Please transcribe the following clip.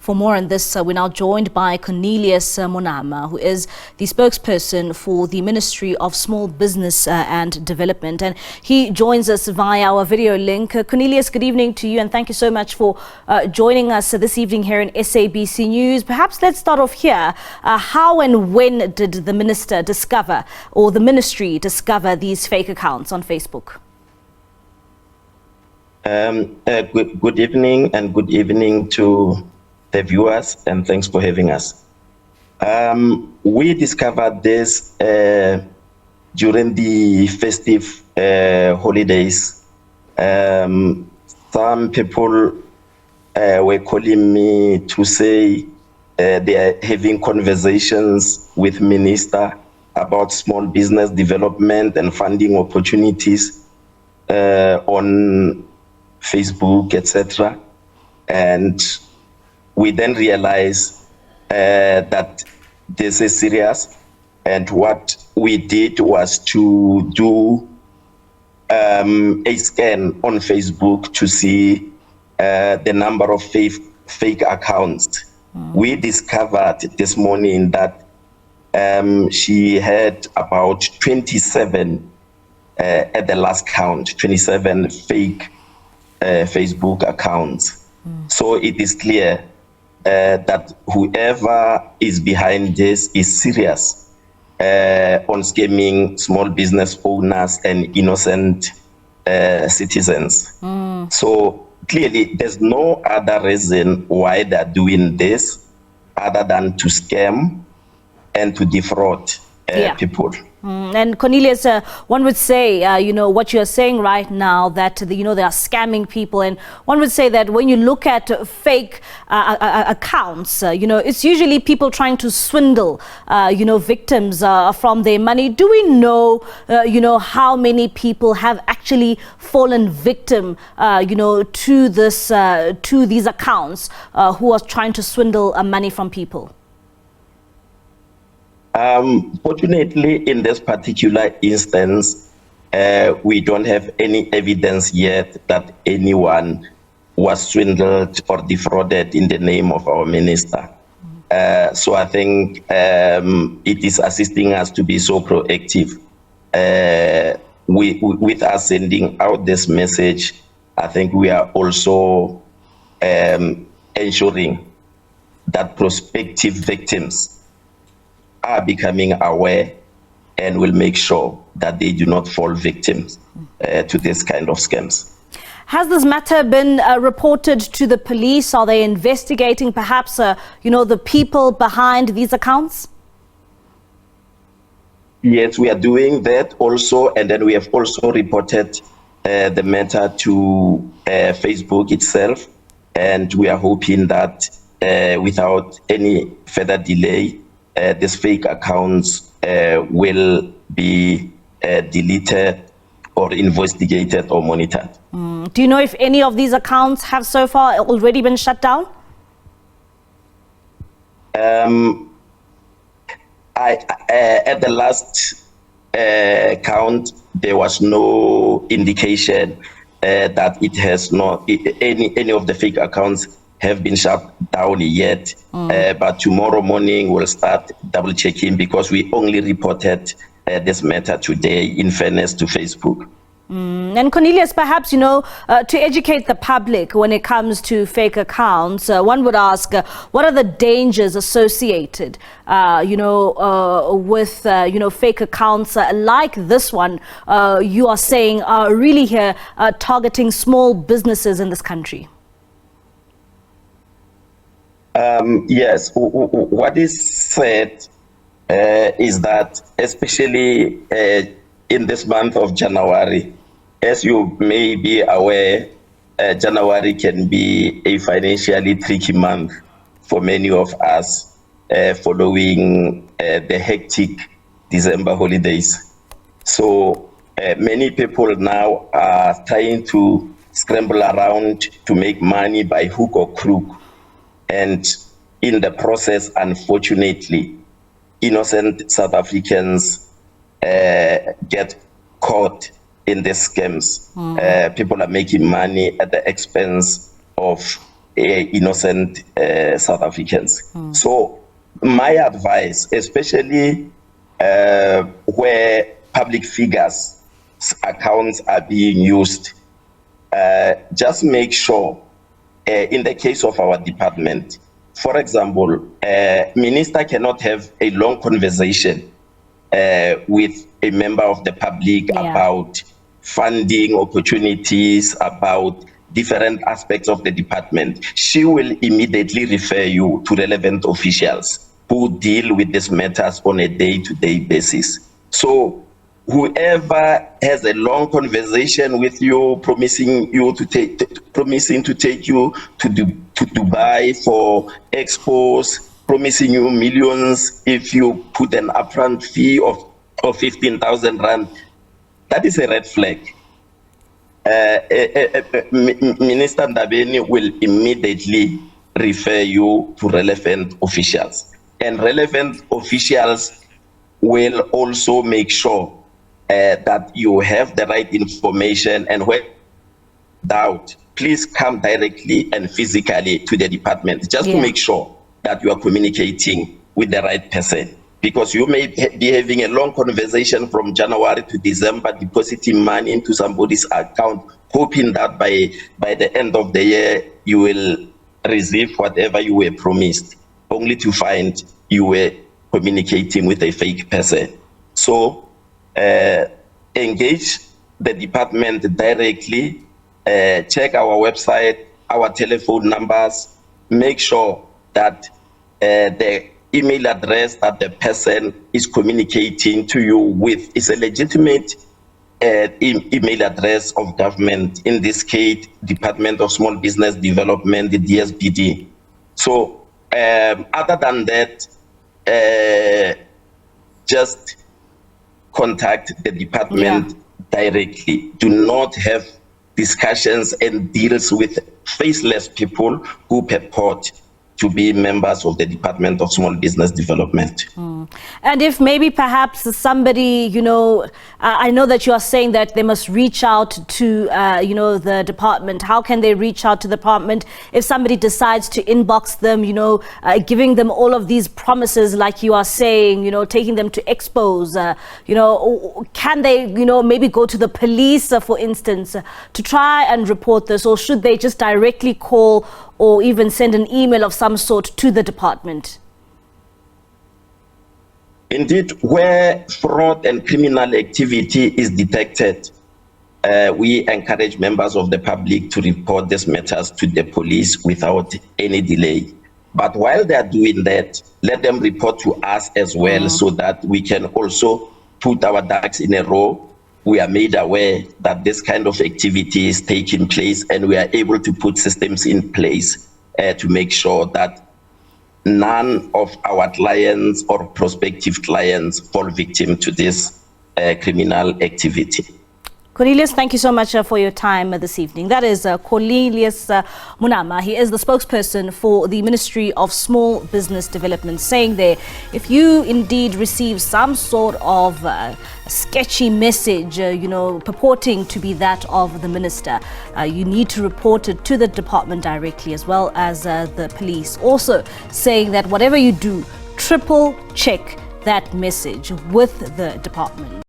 For more on this, we're now joined by Cornelius Monama, who is the spokesperson for the Ministry of Small Business and Development. And he joins us via our video link. Cornelius, good evening to you, and thank you so much for joining us this evening here in SABC News. Perhaps let's start off here. How and when did the minister discover, or the ministry discover, these fake accounts on Facebook? Good evening, and good evening to the viewers, and thanks for having us. We discovered this during the festive holidays. Some people were calling me to say they are having conversations with minister about small business development and funding opportunities on Facebook, etc. And we then realized that this is serious, and what we did was to do a scan on Facebook to see the number of fake accounts. We discovered this morning that she had about 27 at the last count, 27 fake Facebook accounts. So it is clear that whoever is behind this is serious on scamming small business owners and innocent citizens. So clearly there's no other reason why they're doing this other than to scam and to defraud people. And Cornelius, one would say, what you're saying right now, that, they are scamming people. And one would say that when you look at fake accounts, it's usually people trying to swindle, victims from their money. Do we know, how many people have actually fallen victim, to these accounts who are trying to swindle money from people? Fortunately, in this particular instance, we don't have any evidence yet that anyone was swindled or defrauded in the name of our minister. So I think it is assisting us to be so proactive. With us sending out this message, I think we are also ensuring that prospective victims are becoming aware and will make sure that they do not fall victims to this kind of scams. Has this matter been reported to the police? Are they investigating perhaps, the people behind these accounts? Yes, we are doing that also. And then we have also reported the matter to Facebook itself. And we are hoping that without any further delay, these fake accounts will be deleted or investigated or monitored. Do you know if any of these accounts have so far already been shut down? At the last count, there was no indication that it has not any of the fake accounts have been shut down yet, but tomorrow morning we'll start double checking, because we only reported this matter today, in fairness to Facebook. And Cornelius, perhaps, to educate the public when it comes to fake accounts, one would ask, what are the dangers associated, with, fake accounts like this one you are saying are really here targeting small businesses in this country? Yes, what is said is that, especially in this month of January, as you may be aware, January can be a financially tricky month for many of us following the hectic December holidays. So many people now are trying to scramble around to make money by hook or crook. And in the process, unfortunately, innocent South Africans get caught in the scams. People are making money at the expense of innocent South Africans. So my advice, especially where public figures' accounts are being used, just make sure, in the case of our department, for example, minister cannot have a long conversation with a member of the public about funding opportunities, about different aspects of the department. She will immediately refer you to relevant officials who deal with these matters on a day-to-day basis. So whoever has a long conversation with you, promising to take you to Dubai for expos, promising you millions if you put an upfront fee of 15,000 rand, that is a red flag. Minister Ndabeni will immediately refer you to relevant officials, and relevant officials will also make sure that you have the right information, and when doubt, please come directly and physically to the department just to make sure that you are communicating with the right person. Because you may be having a long conversation from January to December, depositing money into somebody's account, hoping that by the end of the year you will receive whatever you were promised, only to find you were communicating with a fake person. So engage the department directly, check our website, our telephone numbers, make sure that the email address that the person is communicating to you with is a legitimate email address of government, in this case, Department of Small Business Development, the DSBD. So other than that, just contact the department directly. Do not have discussions and deals with faceless people who purport to be members of the Department of Small Business Development. And if maybe perhaps somebody, I know that you are saying that they must reach out to, the department. How can they reach out to the department if somebody decides to inbox them, giving them all of these promises like you are saying, taking them to expos, can they, maybe go to the police, for instance, to try and report this, or should they just directly call or even send an email of some sort to the department? Indeed, where fraud and criminal activity is detected, we encourage members of the public to report these matters to the police without any delay. But while they are doing that, let them report to us as well, so that we can also put our ducks in a row. We are made aware that this kind of activity is taking place, and we are able to put systems in place to make sure that none of our clients or prospective clients fall victim to this criminal activity. Cornelius, thank you so much for your time this evening. That is Cornelius Monama. He is the spokesperson for the Ministry of Small Business Development, saying there, if you indeed receive some sort of sketchy message, purporting to be that of the minister, you need to report it to the department directly, as well as the police. Also saying that whatever you do, triple check that message with the department.